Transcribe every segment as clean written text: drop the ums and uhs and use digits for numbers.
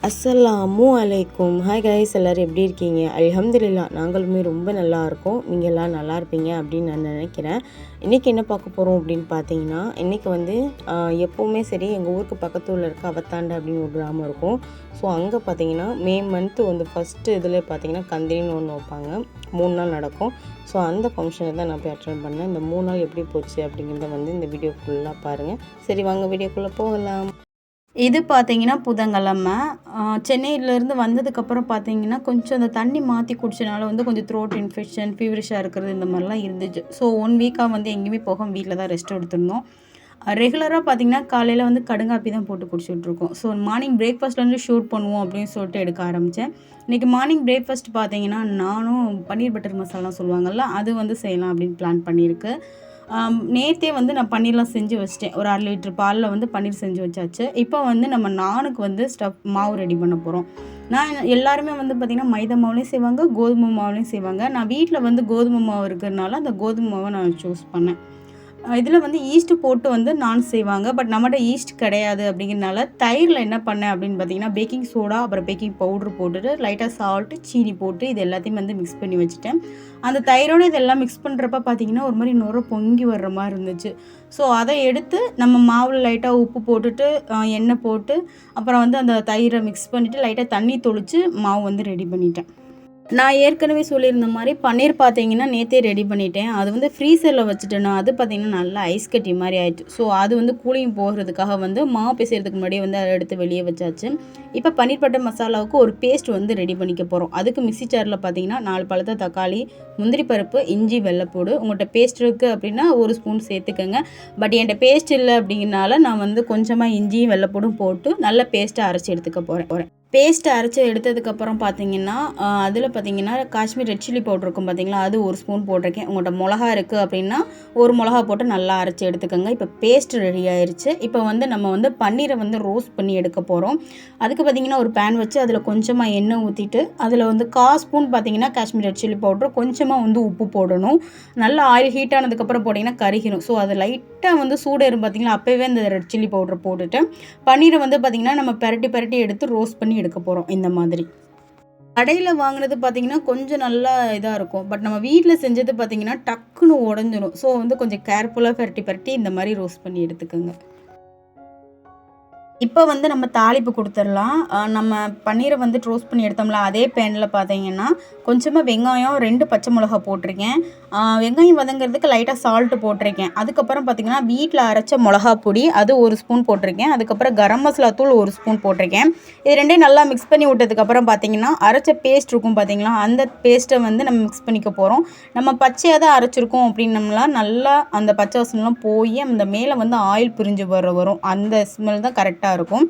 அஸ்ஸலாமு அலைக்கும். Hi guys, எல்லோரும் எப்படி இருக்கீங்க? அல்ஹம்துலில்லாஹ் நாங்களுமே ரொம்ப நல்லா இருக்கோம். நீங்கள் எல்லாம் நல்லா இருப்பீங்க அப்படின்னு நான் நினைக்கிறேன். இன்றைக்கி என்ன பார்க்க போகிறோம் அப்படின்னு பார்த்தீங்கன்னா, இன்றைக்கி வந்து எப்போவுமே சரி எங்கள் ஊருக்கு பக்கத்தில் இருக்க அவத்தாண்டு அப்படின்னு ஒரு கிராமம் இருக்கும். ஸோ அங்கே பார்த்தீங்கன்னா மே மந்த்து வந்து ஃபஸ்ட்டு இதில் பார்த்தீங்கன்னா கந்திரின்னு ஒன்று வைப்பாங்க. 3 நாள் நடக்கும். ஸோ அந்த ஃபங்க்ஷனை தான் நான் போய் அட்டெண்ட் பண்ணேன். இந்த 3 நாள் எப்படி போச்சு அப்படிங்கிறத வந்து இந்த வீடியோ ஃபுல்லாக பாருங்கள். சரி வாங்க வீடியோக்குள்ளே போகலாம். இது பார்த்தீங்கன்னா புதன்கிழமை. சென்னையிலேருந்து வந்ததுக்கப்புறம் பார்த்தீங்கன்னா, கொஞ்சம் அந்த தண்ணி மாற்றி குடிச்சனால வந்து கொஞ்சம் த்ரோட் இன்ஃபெக்ஷன், ஃபீவரிஷாக இருக்கிறது இந்த மாதிரிலாம் இருந்துச்சு. ஸோ 1 வீக்காக வந்து எங்கேயுமே போகாம வீட்டில் தான் ரெஸ்ட் எடுத்திருந்தோம். ரெகுலராக பார்த்தீங்கன்னா, காலையில் வந்து கடுங்காப்பி தான் போட்டு குடிச்சிட்ருக்கோம். ஸோ மார்னிங் பிரேக்ஃபாஸ்ட்லேருந்து ஷூட் பண்ணுவோம் அப்படின்னு சொல்லிட்டு எடுக்க ஆரம்பித்தேன். இன்றைக்கி மார்னிங் பிரேக்ஃபாஸ்ட் பார்த்தீங்கன்னா, நானும் பன்னீர் பட்டர் மசாலா சொல்லுவாங்கள்ல, அது வந்து செய்யலாம் அப்படின்னு பிளான் பண்ணியிருக்கு. நேற்றே வந்து நான் பன்னீர்லாம் செஞ்சு வச்சிட்டேன். ஒரு 1/2 லிட்டர் பாலில் வந்து பன்னீர் செஞ்சு வச்சாச்சு. இப்போ வந்து நம்ம நானுக்கு வந்து மாவு ரெடி பண்ண போகிறோம். நான் எல்லாருமே வந்து பார்த்திங்கன்னா மைதா மாவுலேயும் செய்வாங்க, கோதுமை மாவுலேயும் செய்வாங்க. நான் வீட்டில் வந்து கோதுமை மாவு இருக்கிறதுனால அந்த கோதுமை மாவை நான் சூஸ் பண்ணேன். இதில் வந்து ஈஸ்ட்டு போட்டு வந்து நான் செய்வாங்க. பட் நம்மகிட்ட ஈஸ்ட் கிடையாது அப்படிங்கிறனால தயிரில் என்ன பண்ணேன் அப்படின்னு பார்த்தீங்கன்னா, பேக்கிங் சோடா அப்புறம் பேக்கிங் பவுட்ரு போட்டுட்டு லைட்டாக சால்ட்டு, சீனி போட்டு இது எல்லாத்தையும் வந்து மிக்ஸ் பண்ணி வச்சுட்டேன். அந்த தயிரோடு இதெல்லாம் மிக்ஸ் பண்ணுறப்ப பார்த்தீங்கன்னா ஒரு மாதிரி நுர பொங்கி வர்ற மாதிரி இருந்துச்சு. ஸோ அதை எடுத்து நம்ம மாவில் லைட்டாக உப்பு போட்டுட்டு எண்ணெய் போட்டு அப்புறம் வந்து அந்த தயிரை மிக்ஸ் பண்ணிவிட்டு லைட்டாக தண்ணி தொளித்து மாவு வந்து ரெடி பண்ணிட்டேன். நான் ஏற்கனவே சொல்லியிருந்த மாதிரி பன்னீர் பார்த்தீங்கன்னா நேற்றே ரெடி பண்ணிட்டேன். அது வந்து ஃப்ரீசரில் வச்சுட்டேன்னா அது பார்த்திங்கன்னா நல்லா ஐஸ் கட்டி மாதிரி ஆயிடுச்சு. ஸோ அது வந்து கூலிங் போகிறதுக்காக வந்து மாவு பிசைறதுக்கு முன்னாடியே வந்து அதை எடுத்து வெளியே வச்சாச்சு. இப்போ பன்னீர் பட்டர் மசாலாவுக்கு ஒரு பேஸ்ட் வந்து ரெடி பண்ணிக்க போகிறோம். அதுக்கு மிக்ஸி ஜாரில் பார்த்தீங்கன்னா 4 பழுத்த தக்காளி, முந்திரி பருப்பு, இஞ்சி, வெள்ளைப்பூடு. உங்கள்கிட்ட பேஸ்ட் இருக்குது அப்படின்னா 1 ஸ்பூன் சேர்த்துக்கோங்க. பட் என்கிட்ட பேஸ்ட் இல்லை அப்படிங்கிறனால நான் வந்து கொஞ்சமாக இஞ்சியும் வெள்ளைப்பூடும் போட்டு நல்ல பேஸ்ட்டை அரைச்சி எடுத்துக்க போகிறேன். பேஸ்ட்டை அரைச்சி எடுத்ததுக்கப்புறம் பார்த்தீங்கன்னா அதில் பார்த்தீங்கன்னா காஷ்மீர் ரெட் சில்லி பவுடர் இருக்கும் பார்த்தீங்களா, அது 1 ஸ்பூன் போட்டிருக்கேன். உங்கள்கிட்ட மிளகா இருக்குது அப்படின்னா 1 மிளகா போட்டு நல்லா அரைச்சி எடுத்துக்கோங்க. இப்போ பேஸ்ட் ரெடி ஆயிடுச்சு. இப்போ வந்து நம்ம வந்து பன்னீரை வந்து ரோஸ்ட் பண்ணி எடுக்க போகிறோம். அதுக்கு பார்த்தீங்கன்னா ஒரு பேன் வச்சு அதில் கொஞ்சமாக எண்ணெய் ஊற்றிட்டு அதில் வந்து 1/4 ஸ்பூன் பார்த்தீங்கன்னா காஷ்மீர் ரெட் சில்லி பவுடர், கொஞ்சமாக வந்து உப்பு போடணும். நல்லா ஆயில் ஹீட் ஆனதுக்கப்புறம் போட்டிங்கன்னா கருகிடும். ஸோ அது லைட்டாக வந்து சூடேறும் பார்த்தீங்களா, அப்போவே அந்த ரெட் சில்லி பவுடர் போட்டுட்டு பன்னீரை வந்து பார்த்திங்கன்னா நம்ம பரட்டி எடுத்து ரோஸ்ட் பண்ணி எடுக்க போகிறோம். இந்த மாதிரி கடையில் வாங்கினது பார்த்திங்கன்னா கொஞ்சம் நல்லா இதாக இருக்கும். பட் நம்ம வீட்டில் செஞ்சது பார்த்திங்கன்னா டக்குன்னு உடஞ்சிடும். ஸோ வந்து கொஞ்சம் கேர்ஃபுல்லாக பரட்டி இந்த மாதிரி ரோஸ்ட் பண்ணி எடுத்துக்கோங்க. இப்போ வந்து நம்ம தாளிப்பு கொடுத்துடலாம். நம்ம பன்னீரை வந்து ரோஸ்ட் பண்ணி எடுத்தோம்ல அதே பேனில் பார்த்தீங்கன்னா கொஞ்சமாக வெங்காயம், 2 பச்சை மிளகா போட்டிருக்கேன். வெங்காயம் வதங்கிறதுக்கு லைட்டாக சால்ட்டு போட்டிருக்கேன். அதுக்கப்புறம் பார்த்திங்கன்னா வீட்டில் அரைச்ச மிளகா பொடி அது 1 ஸ்பூன் போட்டிருக்கேன். அதுக்கப்புறம் கரம் மசாலா தூள் 1 ஸ்பூன் போட்டிருக்கேன். இது ரெண்டையும் நல்லா மிக்ஸ் பண்ணி விட்டதுக்கப்புறம் பார்த்திங்கன்னா அரைச்ச பேஸ்ட் இருக்கும் பார்த்திங்களா, அந்த பேஸ்ட்டை வந்து நம்ம மிக்ஸ் பண்ணிக்க போகிறோம். நம்ம பச்சையாக தான் அரைச்சிருக்கோம் அப்படின்னம்னா நல்லா அந்த பச்சை வாசனைலாம் போய் அந்த மேலே வந்து ஆயில் பிரிஞ்சு வரும். அந்த ஸ்மெல் தான் கரெக்டாக இருக்கும்.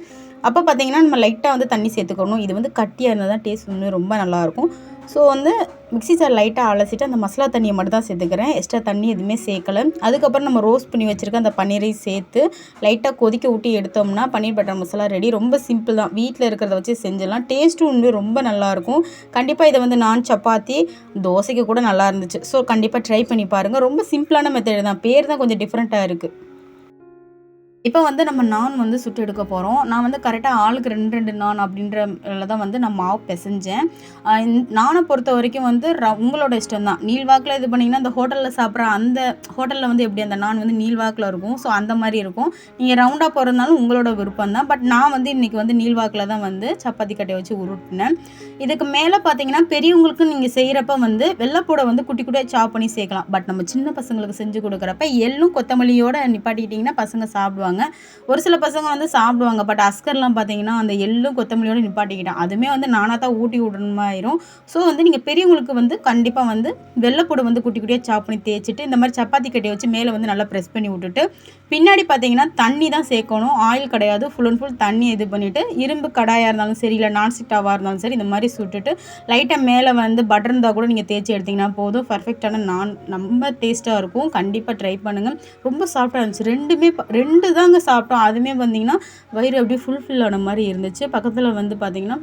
அப்போ பார்த்தீங்கன்னா நம்ம லைட்டாக வந்து தண்ணி சேர்த்துக்கணும். இது வந்து கட்டியாக இருந்தால் தான் டேஸ்ட் வந்து ரொம்ப நல்லாயிருக்கும். ஸோ வந்து மிக்ஸி ஜார் லைட்டாக அலசிட்டு அந்த மசாலா தண்ணியை மட்டும் தான் சேர்த்துக்கிறேன். எக்ஸ்ட்ரா தண்ணி எதுவுமே சேர்க்கலை. அதுக்கப்புறம் நம்ம ரோஸ்ட் பண்ணி வச்சுருக்க அந்த பன்னீரையும் சேர்த்து லைட்டாக கொதிக்க ஊட்டி எடுத்தோம்னா பன்னீர் பட்டர் மசாலா ரெடி. ரொம்ப சிம்பிள் தான், வீட்டில் இருக்கிறத வச்சு செஞ்சிடலாம். டேஸ்ட்டும் வந்து ரொம்ப நல்லாயிருக்கும். கண்டிப்பாக இதை வந்து நான் சப்பாத்தி, தோசைக்கு கூட நல்லா இருந்துச்சு. ஸோ கண்டிப்பாக ட்ரை பண்ணி பாருங்கள். ரொம்ப சிம்பிளான மெத்தட் தான், பேர் தான் கொஞ்சம் டிஃப்ரெண்ட்டாக இருக்குது. இப்போ வந்து நம்ம நான் வந்து சுட்டு எடுக்க போகிறோம். நான் வந்து கரெக்டாக ஆளுக்கு 2 நான் அப்படின்றதுல தான் வந்து நான் மாவு பிசைஞ்சேன். நானை பொறுத்த வரைக்கும் வந்து உங்களோட இஷ்டம் தான். நீள்வாக்கில் இது பண்ணிங்கன்னா அந்த ஹோட்டலில் சாப்பிட்ற அந்த ஹோட்டலில் வந்து எப்படி அந்த நான் வந்து நீள்வாக்கில் இருக்கும். ஸோ அந்த மாதிரி இருக்கும். நீங்கள் ரவுண்டாக போகிறதுனாலும் உங்களோட விருப்பம் தான். பட் நான் வந்து இன்றைக்கி வந்து நீள்வாக்கில் தான் வந்து சப்பாத்தி கட்டையை வச்சு உருட்டினேன். இதுக்கு மேலே பார்த்தீங்கன்னா பெரியவங்களுக்கு நீங்கள் செய்கிறப்ப வந்து வெள்ளைப்பூடை வந்து குட்டி குட்டியாக சாப் பண்ணி சேர்க்கலாம். பட் நம்ம சின்ன பசங்களுக்கு செஞ்சு கொடுக்குறப்ப எள்ளும் கொத்தமல்லியோடு நிப்பாட்டிக்கிட்டிங்கன்னா பசங்க சாப்பிடுவாங்க. ஒரு சில பசங்க வந்து சாப்பிடுவாங்க. பட் அஸ்கர்லாம் பார்த்தீங்கன்னா அந்த எள்ளும் கொத்தமல்லியோடு நிப்பாட்டிக்கிட்டான். அதுவுமே வந்து நானாக தான் ஊட்டி விடணுமாயிரும். ஸோ வந்து நீங்கள் பெரியவங்களுக்கு வந்து கண்டிப்பாக வந்து வெள்ளைப்பூடு வந்து குட்டி குட்டியாக சாப் பண்ணி தேய்ச்சிட்டு இந்த மாதிரி சப்பாத்தி கட்டையை வச்சு மேலே வந்து நல்லா ப்ரெஸ் பண்ணி விட்டுட்டு பின்னாடி பார்த்தீங்கன்னா தண்ணி தான் சேர்க்கணும், ஆயில் கிடையாது. ஃபுல் அண்ட் ஃபுல் தண்ணி இது பண்ணிவிட்டு இரும்பு கடாயாக இருந்தாலும் சரி இல்லை நான்ஸ்டிக் டவாக இருந்தாலும் சரி இந்த மாதிரி சுட்டுட்டு லைட்டாக மேலே வந்து பட்டர் இருந்தால் கூட நீங்கள் தேய்ச்சி எடுத்திங்கன்னா போதும். பர்ஃபெக்டான நான் ரொம்ப டேஸ்ட்டாக இருக்கும். கண்டிப்பாக ட்ரை பண்ணுங்கள். ரொம்ப சாஃப்டாக இருந்துச்சு. 2 தாங்க சாப்பிட்டோம். அதுவுமே பார்த்திங்கன்னா வயிறு அப்படியே ஃபுல்ஃபில் ஆன மாதிரி இருந்துச்சு. பக்கத்தில் வந்து பார்த்திங்கன்னா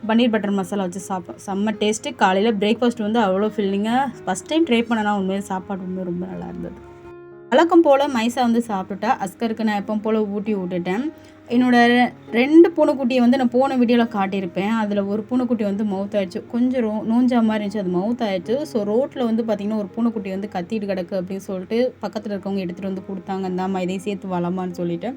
பன்னீர் பட்டர் மசாலா வச்சு சாப்பிட்டோம். செம்ம டேஸ்ட்டு. காலையில் பிரேக்ஃபாஸ்ட் வந்து அவ்வளோ ஃபில்லிங்காக ஃபஸ்ட் டைம் ட்ரை பண்ணனா உண்மையாக சாப்பாடு ரொம்ப நல்லா இருந்தது. வழக்கம் போல் மைசா வந்து சாப்பிட்டுட்டா. அஸ்கருக்கு நான் எப்போ போல் ஊட்டி விட்டுட்டேன். என்னோட 2 பூனைக்குட்டியை வந்து நான் போன வீடியோவில் காட்டியிருப்பேன். அதில் ஒரு பூனைக்குட்டி வந்து மவுத் ஆயிடுச்சு. கொஞ்சம் நோஞ்சா மாதிரி இருந்துச்சு, அது மவுத் ஆயிடுச்சு. ஸோ ரோட்டில் வந்து பார்த்திங்கன்னா ஒரு பூனைக்குட்டி வந்து கத்திட்டு கிடக்கு அப்படின்னு சொல்லிட்டு பக்கத்தில் இருக்கவங்க எடுத்துகிட்டு வந்து கொடுத்தாங்க. இந்தாம்மா இதையும் சேர்த்து வளமான்னு சொல்லிட்டு.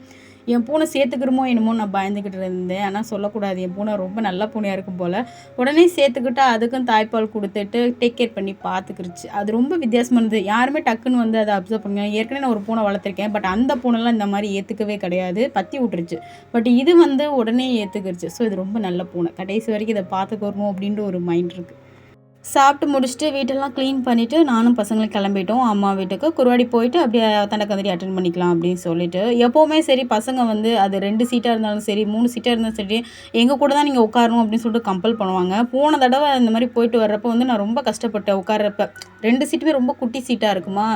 என் பூனை சேர்த்துக்கிறமோ என்னமோ நான் பயந்துக்கிட்டு இருந்தேன். ஆனால் சொல்லக்கூடாது, என் பூனை ரொம்ப நல்ல பூனையாக இருக்கும் போல். உடனே சேர்த்துக்கிட்டு அதுக்கும் தாய்ப்பால் கொடுத்துட்டு டேக் கேர் பண்ணி பார்த்துக்கிருச்சு. அது ரொம்ப வித்தியாசமானது. யாருமே டக்குன்னு வந்து அதை அப்சர்வ் பண்ணுங்க. ஏற்கனவே நான் ஒரு பூனை வளர்த்துருக்கேன். பட் அந்த பூனைலாம் இந்த மாதிரி ஏற்றுக்கவே கிடையாது, பற்றி விட்டுருச்சு. பட் இது வந்து உடனே ஏற்றுக்கிருச்சு. ஸோ இது ரொம்ப நல்ல பூனை. கடைசி வரைக்கும் இதை பார்த்துக்கணும் அப்படின்ற ஒரு மைண்ட் இருக்குது. சாப்பிட்டு முடிச்சுட்டு வீட்டெல்லாம் க்ளீன் பண்ணிவிட்டு நானும் பசங்களும் கிளம்பிட்டோம் அம்மா வீட்டுக்கு. குருவாடி போயிட்டு அப்படியே தண்டக்கந்திரி அட்டன் பண்ணிக்கலாம் அப்படின்னு சொல்லிட்டு. எப்போவுமே சரி பசங்க வந்து அது 2 சீட்டாக இருந்தாலும் சரி 3 சீட்டாக இருந்தாலும் சரி எங்கள் கூட தான் நீங்கள் உட்காரணும் அப்படின்னு சொல்லிட்டு கம்பல் பண்ணுவாங்க. போன தடவை இந்த மாதிரி போயிட்டு வர்றப்போ வந்து நான் ரொம்ப கஷ்டப்பட்டேன் உட்கார்றப்ப. 2 சீட்டுமே ரொம்ப குட்டி சீட்டாக இருக்குமா,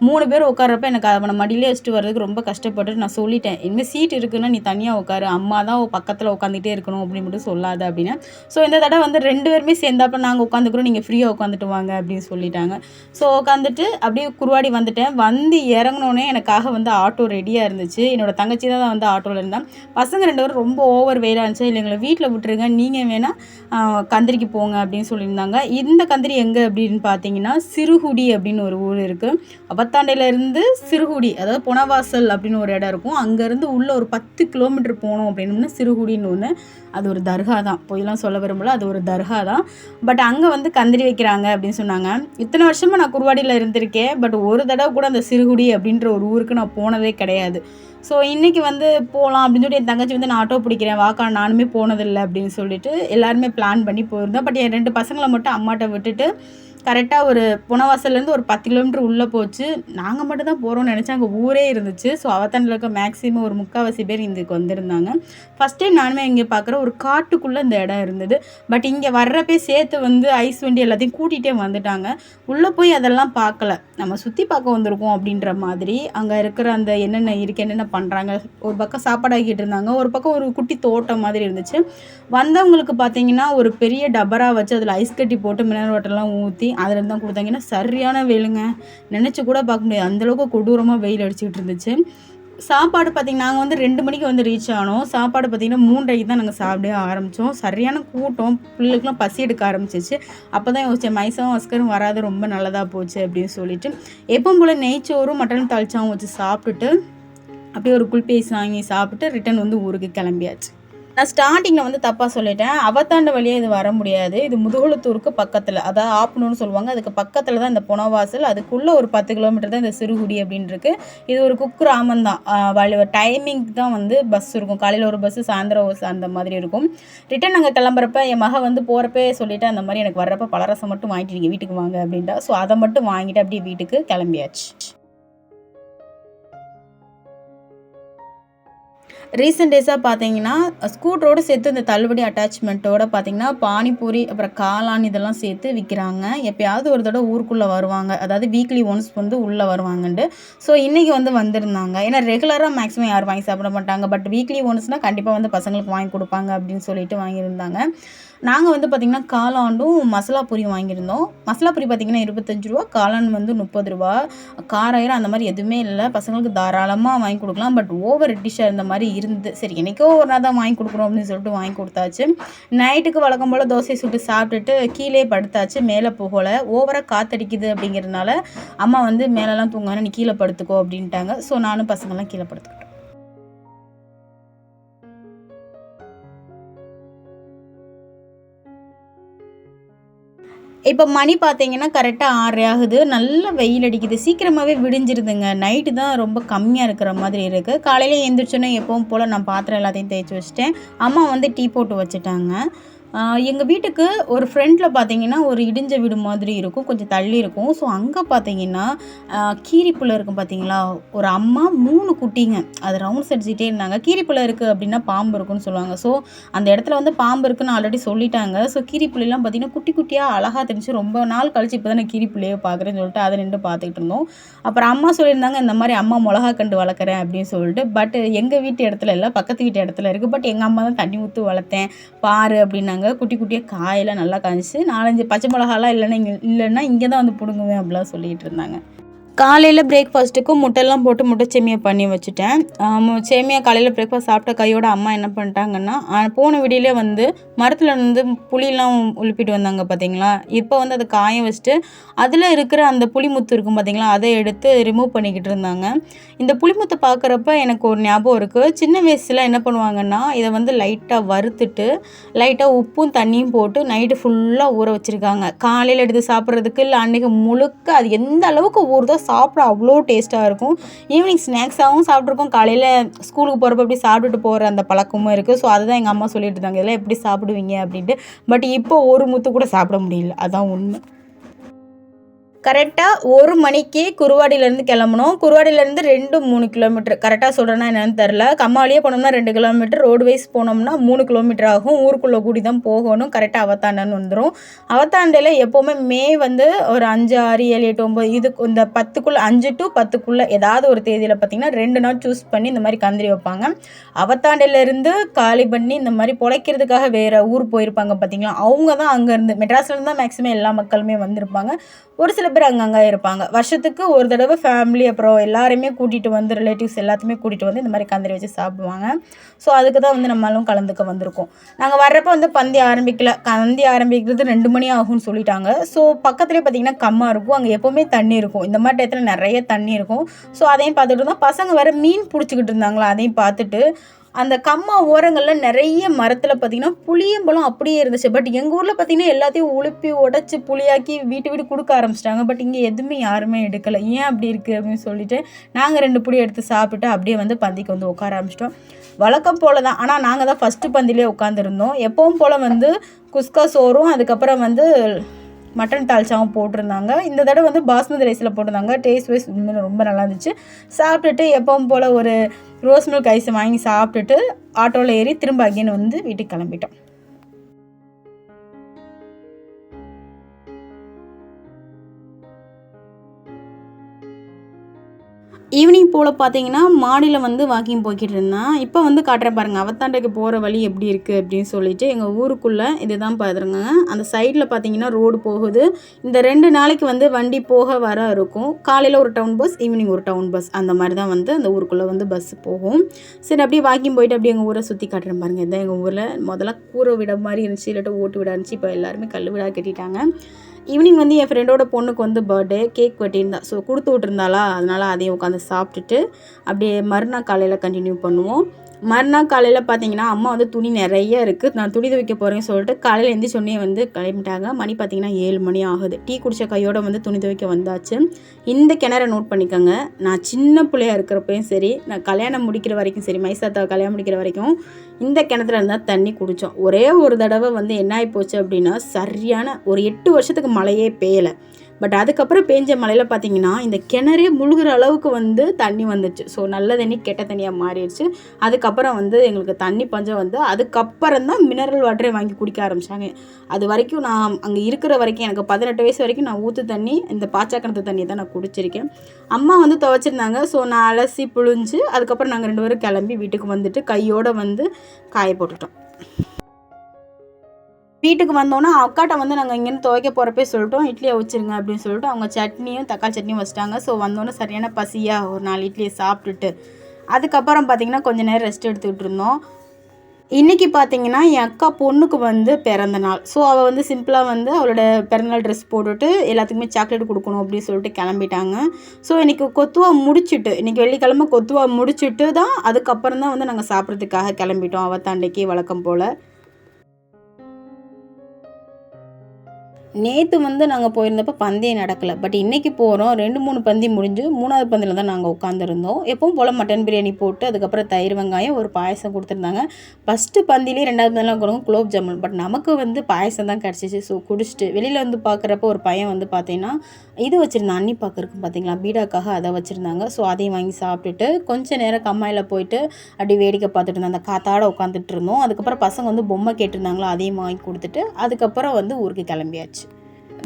3 பேர் உட்கார்றப்ப எனக்கு அவனை மடியிலே வச்சுட்டு வர்றதுக்கு ரொம்ப கஷ்டப்பட்டு நான் சொல்லிட்டேன், இனிமேல் சீட் இருக்குன்னா நீ தனியாக உட்காரு, அம்மா தான் பக்கத்தில் உட்காந்துட்டே இருக்கணும் அப்படின்னு மட்டும் சொல்லாத அப்படின்னு. ஸோ இந்த தடவை வந்து 2 பேருமே சேர்ந்தாப்ப நாங்கள் உட்காந்துக்கிறோம், நீங்கள் ஃப்ரீயாக உட்காந்துட்டு வாங்க அப்படின்னு சொல்லிட்டாங்க. ஸோ உட்காந்துட்டு அப்படியே குருவாடி வந்துட்டேன். வந்து இறங்கினோடனே எனக்காக வந்து ஆட்டோ ரெடியாக இருந்துச்சு. என்னோடய தங்கச்சி தான் வந்து ஆட்டோவில் இருந்தான். பசங்க 2 பேரும் ரொம்ப ஓவர் வெயிலாக இருந்துச்சு. இல்லை எங்களை வீட்டில் விட்டுருங்க, நீங்கள் வேணால் கந்திரிக்கு போங்க அப்படின்னு சொல்லியிருந்தாங்க. இந்த கந்திரி எங்கே அப்படின்னு பார்த்தீங்கன்னா சிறுகுடி அப்படின்னு ஒரு ஊர் இருக்குது. அவத்தாண்டையிலேருந்து சிறுகுடி, அதாவது புனவாசல் அப்படின்னு ஒரு இடம் இருக்கும். அங்கேருந்து உள்ளே ஒரு 10 கிலோமீட்டர் போனோம் அப்படின்னா சிறுகுடின்னு ஒன்று. அது ஒரு தர்கா தான், போயெல்லாம் சொல்ல விரும்பல, அது ஒரு தர்கா தான். பட் அங்கே வந்து கந்திரி வைக்கிறாங்க அப்படின்னு சொன்னாங்க. இத்தனை வருஷமாக நான் குருவாடியில் இருந்திருக்கேன். பட் ஒரு தடவை கூட அந்த சிறுகுடி அப்படின்ற ஒரு ஊருக்கு நான் போனதே கிடையாது. ஸோ இன்றைக்கி வந்து போகலாம் அப்படின்னு சொல்லிட்டு என் தங்கச்சி வந்து நான் ஆட்டோ பிடிக்கிறேன் வாக்கா, நானுமே போனதில்லை அப்படின்னு சொல்லிட்டு எல்லாருமே பிளான் பண்ணி போயிருந்தோம். பட் என் 2 பசங்களை மட்டும் அம்மாட்ட விட்டுட்டு கரெக்டாக ஒரு புனவாசல்லேருந்து ஒரு 10 கிலோமீட்டர் உள்ளே போச்சு. நாங்கள் மட்டும் தான் போகிறோம்னு நினச்சா அங்கே ஊரே இருந்துச்சு. ஸோ அவத்தாண்டில் இருக்க மேக்ஸிமம் ஒரு 3/4 பேர் இதுக்கு வந்திருந்தாங்க. ஃபஸ்ட் டைம் நானுமே இங்கே பார்க்குற ஒரு காட்டுக்குள்ளே இந்த இடம் இருந்தது. பட் இங்கே வர்றப்பே சேர்த்து வந்து ஐஸ் வண்டி எல்லாத்தையும் கூட்டிகிட்டே வந்துட்டாங்க. உள்ளே போய் அதெல்லாம் பார்க்கல, நம்ம சுற்றி பார்க்க வந்திருக்கோம் அப்படின்ற மாதிரி. அங்கே இருக்கிற அந்த என்னென்ன இருக்குது, என்னென்ன பண்ணுறாங்க, ஒரு பக்கம் சாப்பாடு ஆக்கிட்டு இருந்தாங்க, ஒரு பக்கம் ஒரு குட்டி தோட்டம் மாதிரி இருந்துச்சு. வந்தவங்களுக்கு பார்த்தீங்கன்னா ஒரு பெரிய டபரா வச்சு அதில் ஐஸ் கட்டி போட்டு மினரல் வாட்டர்லாம் ஊற்றி அதில் தான் கொடுத்தாங்க. ஏன்னா சரியான வெயிலுங்க, நினச்சி கூட பார்க்க முடியாது, அந்தளவுக்கு கொடூரமாக வெயில் அடிச்சுக்கிட்டு இருந்துச்சு. சாப்பாடு பார்த்திங்கன்னா நாங்கள் வந்து 2 மணிக்கு வந்து ரீச் ஆனோம். சாப்பாடு பார்த்திங்கன்னா 3:30 தான் நாங்கள் சாப்பிடவே ஆரம்பித்தோம். சரியான கூட்டம், பிள்ளைகளுக்குலாம் பசி எடுக்க ஆரம்பிச்சிச்சு. அப்போ தான் யோசித்தேன், மைசாவும் அஸ்கரும் வராது, ரொம்ப நல்லதாக போச்சு அப்படின்னு சொல்லிட்டு. எப்பவும் போல் நெய்ச்சோறும் மட்டன் தாளிச்சாவும் வச்சு சாப்பிட்டுட்டு அப்படியே ஒரு குல்பேஸ் வாங்கி சாப்பிட்டு ரிட்டன் வந்து ஊருக்கு கிளம்பியாச்சு. நான் ஸ்டார்டிங்கில் வந்து தப்பாக சொல்லிட்டேன். அவத்தாண்ட வழியாக இது வர முடியாது. இது முதுகுளத்தூருக்கு பக்கத்தில், அதாவது ஆப்பனூர்னு சொல்லுவாங்க, அதுக்கு பக்கத்தில் தான் இந்த புனவாசல். அதுக்குள்ளே ஒரு 10 கிலோமீட்டர் தான் இந்த சிறுகுடி அப்படின்னு இருக்குது. இது ஒரு குக்கிராமம் தான். டைமிங் தான் வந்து பஸ் இருக்கும். காலையில் ஒரு பஸ்ஸு, சாயந்தரம் ஒரு அந்த மாதிரி இருக்கும். ரிட்டன் நாங்கள் கிளம்புறப்ப என் மக வந்து போகிறப்பே சொல்லிவிட்டு அந்த மாதிரி எனக்கு வர்றப்ப பலரசம் மட்டும் வாங்கிட்டு நீங்கள் வீட்டுக்கு வாங்க அப்படின்ட்டா. ஸோ அதை மட்டும் வாங்கிட்டு அப்படியே வீட்டுக்கு கிளம்பியாச்சு. ரீசெண்ட் டேஸாக பார்த்தீங்கன்னா ஸ்கூட்டரோடு சேர்த்து இந்த தள்ளுபடி அட்டாச்மெண்ட்டோடு பார்த்தீங்கன்னா பானிபூரி அப்புறம் காளான் இதெல்லாம் சேர்த்து விற்கிறாங்க. எப்போயாவது ஒரு தடவை ஊருக்குள்ளே வருவாங்க, அதாவது வீக்லி ஒன்ஸ் வந்து உள்ளே வருவாங்கன்ட்டு. ஸோ இன்றைக்கி வந்து வந்திருந்தாங்க. ஏன்னா ரெகுலராக மேக்ஸிமம் யாரும் வாங்கி சாப்பிட மாட்டாங்க. பட் வீக்லி ஒன்ஸ்னால் கண்டிப்பாக வந்து பசங்களுக்கு வாங்கி கொடுப்பாங்க அப்படின்னு சொல்லிட்டு வாங்கியிருந்தாங்க. நாங்கள் வந்து பார்த்திங்கன்னா காளாண்டும் மசாலா பூரியும் வாங்கியிருந்தோம். மசாலா பூரி பார்த்திங்கன்னா 25 ரூபா, காளான் வந்து 30 ரூபா. காராயிரம் அந்த மாதிரி எதுவுமே இல்லை, பசங்களுக்கு தாராளமாக வாங்கி கொடுக்கலாம். பட் ஓவர் டிஷ்ஷாக இருந்த மாதிரி இருந்து, சரி என்றைக்கோ ஒரு நாள் தான் வாங்கி கொடுக்குறோம் அப்படின்னு சொல்லிட்டு வாங்கி கொடுத்தாச்சு. நைட்டுக்கு வழக்கம் போல் தோசை சுட்டு சாப்பிட்டுட்டு கீழே படுத்தாச்சு. மேலே போகலை, ஓவராக காற்றடிக்குது அப்படிங்கிறதுனால அம்மா வந்து மேலெலாம் தூங்கானே நீ கீழே படுத்துக்கோ அப்படின்ட்டாங்க. ஸோ நானும் பசங்கள்லாம் கீழே படுத்துக்கிட்டோம். இப்போ மணி பார்த்தீங்கன்னா கரெக்டாக 6 ஆகுது. நல்ல வெயில் அடிக்குது, சீக்கிரமாகவே விடிஞ்சிருதுங்க. நைட்டு தான் ரொம்ப கம்மியாக இருக்கிற மாதிரி இருக்குது. காலையில் எழுந்திரிச்சோன்னே எப்பவும் போல் நான் பாத்திரம் எல்லாத்தையும் தேய்ச்சி வச்சுட்டேன். அம்மா வந்து டீ போட்டு வச்சுட்டாங்க. எங்கள் வீட்டுக்கு ஒரு ஃப்ரண்ட்டில் பார்த்தீங்கன்னா ஒரு இடிஞ்ச வீடு மாதிரி இருக்கும், கொஞ்சம் தள்ளி இருக்கும். ஸோ அங்கே பார்த்தீங்கன்னா கீரிப்புள்ள இருக்கும் பார்த்தீங்களா, ஒரு அம்மா 3 குட்டிங்க அது ரவுண்ட்ஸ் அடிச்சுட்டே இருந்தாங்க. கீரிப்புள்ள இருக்குது அப்படின்னா பாம்பு இருக்குன்னு சொல்லுவாங்க. ஸோ அந்த இடத்துல வந்து பாம்பு இருக்குன்னு ஆல்ரெடி சொல்லிட்டாங்க. ஸோ கீரிப்புள்ளைலாம் பார்த்தீங்கன்னா குட்டி குட்டியாக அழகாக தெரிஞ்சு, ரொம்ப நாள் கழிச்சு இப்போ தான் நான் கீரிப்புள்ளையே பார்க்குறேன்னு சொல்லிட்டு அதை நின்று பார்த்துக்கிட்டு இருந்தோம். அப்புறம் அம்மா சொல்லியிருந்தாங்க இந்த மாதிரி அம்மா மிளகா கண்டு வளர்க்குறேன் அப்படின்னு சொல்லிட்டு. பட் எங்கள் வீட்டு இடத்துல இல்லை, பக்கத்து வீட்டு இடத்துல இருக்குது. பட் எங்கள் அம்மா தான் தண்ணி ஊற்றி வளர்த்தேன் பாரு அப்படின்னாங்க. குட்டி குட்டியாக காயெல்லாம் நல்லா காய்ச்சி, 4-5 பச்சை மிளகாலாம் இல்லைன்னா இங்கே தான் வந்து பிடுங்குவேன் அப்படிலாம் சொல்லிகிட்டு இருந்தாங்க. காலையில் பிரேக்ஃபாஸ்ட்டுக்கும் முட்டைலாம் போட்டு முட்டை சேமியா பண்ணி வச்சுட்டேன். சேமியா காலையில் பிரேக்ஃபாஸ்ட் சாப்பிட்ட கையோட அம்மா என்ன பண்ணிட்டாங்கன்னா, போன வீடியோலே வந்து மரத்தில் வந்து புளிலாம் உலுப்பிட்டு வந்தாங்க பார்த்தீங்களா, இப்போ வந்து அதை காய வச்சுட்டு அதில் இருக்கிற அந்த புளிமுத்து இருக்கும் பார்த்தீங்களா, அதை எடுத்து ரிமூவ் பண்ணிக்கிட்டு இருந்தாங்க. இந்த புளிமுத்தை பார்க்குறப்ப எனக்கு ஒரு ஞாபகம் இருக்குது. சின்ன வயசில் என்ன பண்ணுவாங்கன்னா, இதை வந்து லைட்டாக வறுத்துட்டு லைட்டாக உப்பும் தண்ணியும் போட்டு நைட்டு ஃபுல்லாக ஊற வச்சுருக்காங்க. காலையில் எடுத்து சாப்பிட்றதுக்கு இல்லை அன்றைக்கி முழுக்க அது எந்த அளவுக்கு ஊறுதோ சாப்பிட அவ்வளோ டேஸ்ட்டாக இருக்கும். ஈவினிங் ஸ்நாக்ஸாகவும் சாப்பிட்ருக்கோம். காலையில் ஸ்கூலுக்கு போகிறப்ப எப்படி சாப்பிட்டுட்டு போகிற அந்த பழக்கமும் இருக்குது. ஸோ அதுதான் எங்கள் அம்மா சொல்லிட்டு இருந்தாங்க, இதெல்லாம் எப்படி சாப்பிடுவீங்க அப்படின்ட்டு. பட் இப்போ ஒரு முத்து கூட சாப்பிட முடியல, அதான் உண்மை. கரெக்டாக 1 மணிக்கு குருவாடியிலேருந்து கிளம்பணும். குருவாடியிலேருந்து 2-3 கிலோமீட்டர் கரெக்டாக சொல்கிறேன்னா என்னென்னு தெரில. கம்மாவளியே போனோம்னா 2 கிலோமீட்டர், ரோடு வைஸ் போனோம்னா 3 கிலோமீட்டர் ஆகும். ஊருக்குள்ளே கூடி தான் போகணும். கரெக்டாக அவத்தாண்டன்னு வந்துடும். அவத்தாண்டையில் எப்போவுமே மே வந்து ஒரு 5, 6, 7, 8, 9 இது இந்த 10க்குள்ளே 5 to 10க்குள்ளே ஏதாவது ஒரு தேதியில் பார்த்திங்கன்னா 2 நாள் சூஸ் பண்ணி இந்த மாதிரி கந்திரி வைப்பாங்க. அவத்தாண்டையிலேருந்து காலி பண்ணி இந்த மாதிரி பொழைக்கிறதுக்காக வேறு ஊர் போயிருப்பாங்க பார்த்திங்களா, அவங்க தான் அங்கேருந்து மெட்ராஸ்லேருந்து தான் மேக்ஸிமம் எல்லா மக்களுமே வந்திருப்பாங்க. ஒரு சில பேர் அங்கங்கே இருப்பாங்க. வருஷத்துக்கு ஒரு தடவை ஃபேமிலி அப்புறம் எல்லாருமே கூட்டிகிட்டு வந்து ரிலேட்டிவ்ஸ் எல்லாத்தையுமே கூட்டிகிட்டு வந்து இந்த மாதிரி கந்திரி வச்சு சாப்பிடுவாங்க. ஸோ அதுக்கு தான் வந்து நம்மளும் கலந்துக்க வந்திருக்கோம். நாங்கள் வர்றப்போ வந்து பந்தி ஆரம்பிக்கல. கந்தி ஆரம்பிக்கிறது 2 மணி ஆகும்னு சொல்லிட்டாங்க. ஸோ பக்கத்துலேயே பார்த்திங்கன்னா கம்மா இருக்கும். அங்கே எப்போவுமே தண்ணி இருக்கும். இந்த மாதிரி டயத்தில் நிறைய தண்ணி இருக்கும். ஸோ அதையும் பார்த்துட்டு இருந்தோம். பசங்க வேறு மீன் பிடிச்சிக்கிட்டு இருந்தாங்களா, அதையும் பார்த்துட்டு அந்த கம்மா ஓரங்களில் நிறைய மரத்தில் பார்த்திங்கன்னா புளியம்பழம் அப்படியே இருந்துச்சு. பட் எங்கள் ஊரில் பார்த்திங்கன்னா எல்லாத்தையும் உளுப்பி உடச்சி புளியாக்கி வீட்டு கொடுக்க ஆரம்பிச்சிட்டாங்க. பட் இங்கே எதுவுமே யாருமே எடுக்கலை. ஏன் அப்படி இருக்குது அப்படின்னு சொல்லிட்டு நாங்கள் 2 புளி எடுத்து சாப்பிட்டு அப்படியே வந்து பந்திக்கு வந்து உட்கார ஆரம்பிச்சிட்டோம். வழக்கம் போல் தான். ஆனால் நாங்கள் தான் ஃபஸ்ட்டு பந்திலே உட்காந்துருந்தோம். எப்பவும் போல் வந்து குஸ்கா சோறும் அதுக்கப்புறம் வந்து மட்டன் தால்ச்சாவும் போட்டிருந்தாங்க. இந்த தடவை வந்து பாஸ்மதி ரைஸில் போட்டிருந்தாங்க. டேஸ்ட் வைஸ் உண்மையில ரொம்ப நல்லா இருந்துச்சு. சாப்பிட்டுட்டு எப்பவும் போல் ஒரு ரோஸ் மில்க் ஐஸை வாங்கி சாப்பிட்டுட்டு ஆட்டோவில் ஏறி திரும்ப அகைன் வந்து வீட்டுக்கு கிளம்பிட்டோம். ஈவினிங் போல் பார்த்தீங்கன்னா மாடியில் வந்து வாக்கிங் போய்கிட்டு இருந்தேன். இப்போ வந்து காட்டுறேன் பாருங்கள், அவத்தாண்டைக்கு போகிற வழி எப்படி இருக்குது அப்படின்னு சொல்லிட்டு. எங்கள் ஊருக்குள்ளே இதுதான் பாருங்க. அந்த சைடில் பார்த்தீங்கன்னா ரோடு போகுது. இந்த 2 நாளைக்கு வந்து வண்டி போக வர இருக்கும். காலையில் ஒரு டவுன் பஸ், ஈவினிங் ஒரு டவுன் பஸ், அந்த மாதிரி தான் வந்து அந்த ஊருக்குள்ளே வந்து பஸ் போகும். சரி அப்படியே வாக்கிங் போயிட்டு அப்படியே எங்கள் ஊரை சுற்றி காட்டுறேன் பாருங்கள். இதுதான் எங்கள் ஊரில் முதல்ல கூரை விட மாதிரி இருந்துச்சு, இல்லாட்ட ஓட்டு விட இருந்துச்சு. இப்போ எல்லாருமே கல் விடா கட்டிட்டாங்க. ஈவினிங் வந்து என் ஃப்ரெண்டோட பொண்ணுக்கு வந்து பர்த்டே, கேக் வெட்டியிருந்தா. ஸோ கொடுத்து விட்டுருந்தாளா, அதனால் அதையும் உட்காந்து சாப்பிட்டுட்டு அப்படியே மறுநாள் காலையில் கண்டினியூ பண்ணுவோம். மறுநாள் காலையில் பார்த்தீங்கன்னா அம்மா வந்து துணி நிறைய இருக்குது, நான் துணி துவைக்க போகிறேன்னு சொல்லிட்டு காலையில் எழுந்திரிச்சோடனே வந்து கிளம்பிட்டாங்க. மணி பார்த்திங்கன்னா 7 மணி ஆகுது. டீ குடித்த கையோடு வந்து துணி துவைக்க வந்தாச்சு. இந்த கிணறை நோட் பண்ணிக்கோங்க. நான் சின்ன பிள்ளையாக இருக்கிறப்பையும் சரி, நான் கல்யாணம் முடிக்கிற வரைக்கும் சரி, மைசாத்தா கல்யாணம் முடிக்கிற வரைக்கும் இந்த கிணத்துல இருந்தால் தண்ணி குடித்தோம். ஒரே ஒரு தடவை வந்து என்ன ஆகி போச்சு அப்படின்னா, சரியான ஒரு 8 வருஷத்துக்கு மழையே பெய்யலை. பட் அதுக்கப்புறம் பேஞ்ச மழையில் பார்த்தீங்கன்னா இந்த கிணறே முழுகிற அளவுக்கு வந்து தண்ணி வந்துச்சு. ஸோ நல்ல தண்ணி கெட்ட தண்ணியாக மாறிடுச்சு. அதுக்கப்புறம் வந்து எங்களுக்கு தண்ணி பஞ்சம் வந்து அதுக்கப்புறம் தான் மினரல் வாட்டரே வாங்கி குடிக்க ஆரம்பித்தாங்க. அது வரைக்கும் நான் அங்கே இருக்கிற வரைக்கும் எனக்கு 18 வயசு வரைக்கும் நான் ஊற்று தண்ணி, இந்த பாச்சாக்கிணத்து தண்ணியை தான் நான் குடிச்சிருக்கேன். அம்மா வந்து துவைச்சிருந்தாங்க. ஸோ நான் அலசி புழிஞ்சு அதுக்கப்புறம் நாங்கள் 2 பேரும் கிளம்பி வீட்டுக்கு வந்துட்டு கையோடு வந்து காய போட்டுட்டோம். வீட்டுக்கு வந்தோன்னா அக்காட்ட வந்து நாங்கள் இங்கேருந்து துவைக்க போகிறப்பே சொல்லிட்டோம், இட்லியை வச்சுருங்க அப்படின்னு சொல்லிட்டு அவங்க சட்னியும் தக்காளி சட்னியும் வச்சுட்டாங்க. ஸோ வந்தோன்னே சரியான பசியாக ஒரு 4 இட்லியை சாப்பிட்டுட்டு அதுக்கப்புறம் பார்த்திங்கன்னா கொஞ்சம் நேரம் ரெஸ்ட் எடுத்துக்கிட்டு இருந்தோம். இன்றைக்கி பார்த்திங்கன்னா என் அக்கா பொண்ணுக்கு வந்து பிறந்த நாள். ஸோ அவள் வந்து சிம்பிளாக வந்து அவளோட பிறந்தநாள் ட்ரெஸ் போட்டுட்டு எல்லாத்துக்குமே சாக்லேட் கொடுக்கணும் அப்படின்னு சொல்லிட்டு கிளம்பிட்டாங்க. ஸோ இன்றைக்கி கொத்துவா முடிச்சுட்டு, இன்றைக்கி வெள்ளிக்கிழமை கொத்துவா முடிச்சுட்டு தான் அதுக்கப்புறம் தான் வந்து நாங்கள் சாப்பிட்றதுக்காக கிளம்பிட்டோம். அவத்தாண்டைக்கு வழக்கம் போல். நேற்று வந்து நாங்கள் போயிருந்தப்போ பந்தயம் நடக்கலை. பட் இன்றைக்கி போகிறோம். 2-3 பந்தி முடிஞ்சு 3வது பந்தியில் தான் நாங்கள் உட்காந்துருந்தோம். எப்பவும் போல் மட்டன் பிரியாணி போட்டு அதுக்கப்புறம் தயிர் வெங்காயம் ஒரு பாயசம் கொடுத்துருந்தாங்க. ஃபஸ்ட்டு பந்திலே 2வது பந்திலாம் கொடுங்க குலோப் ஜாமுன். பட் நமக்கு வந்து பாயசம் தான் கிடச்சிச்சு. ஸோ குடிச்சிட்டு வெளியில் வந்து பார்க்குறப்போ ஒரு பையன் வந்து பார்த்தீங்கன்னா இது வச்சுருந்தான், அன்னி பாக்கு இருக்கும் பார்த்தீங்களா, பீடாக்காக அதை வச்சுருந்தாங்க. ஸோ அதையும் வாங்கி சாப்பிட்டுட்டு கொஞ்சம் நேரம் கம்மாயில் போயிட்டு அப்படி வேடிக்கை பார்த்துட்டு இருந்தோம். அந்த காத்தாட உட்காந்துட்டு இருந்தோம். அதுக்கப்புறம் பசங்க வந்து பொம்மை கேட்டிருந்தாங்களோ அதையும் வாங்கி கொடுத்துட்டு அதுக்கப்புறம் வந்து ஊருக்கு கிளம்பியாச்சு.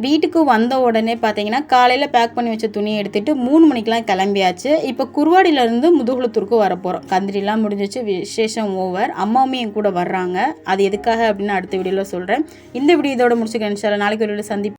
வீட்டுக்கு வந்த உடனே பார்த்தீங்கன்னா காலையில் பேக் பண்ணி வச்ச துணியை எடுத்துகிட்டு 3 மணிக்கெலாம் கிளம்பியாச்சு. இப்போ குருவாடியிலேருந்து முதுகுளத்தூருக்கு வர போகிறோம். கந்திரிலாம் முடிஞ்சிச்சு, விசேஷம் ஓவர். அம்மாவும் என் கூட வர்றாங்க. அது எதுக்காக அப்படின்னு அடுத்த வீடியோவில் சொல்கிறேன். இந்த வீடியோ இதோட முடிச்சுக்கிறேன். நாளைக்கு ஒரு வீடியோ சந்திப்போம்.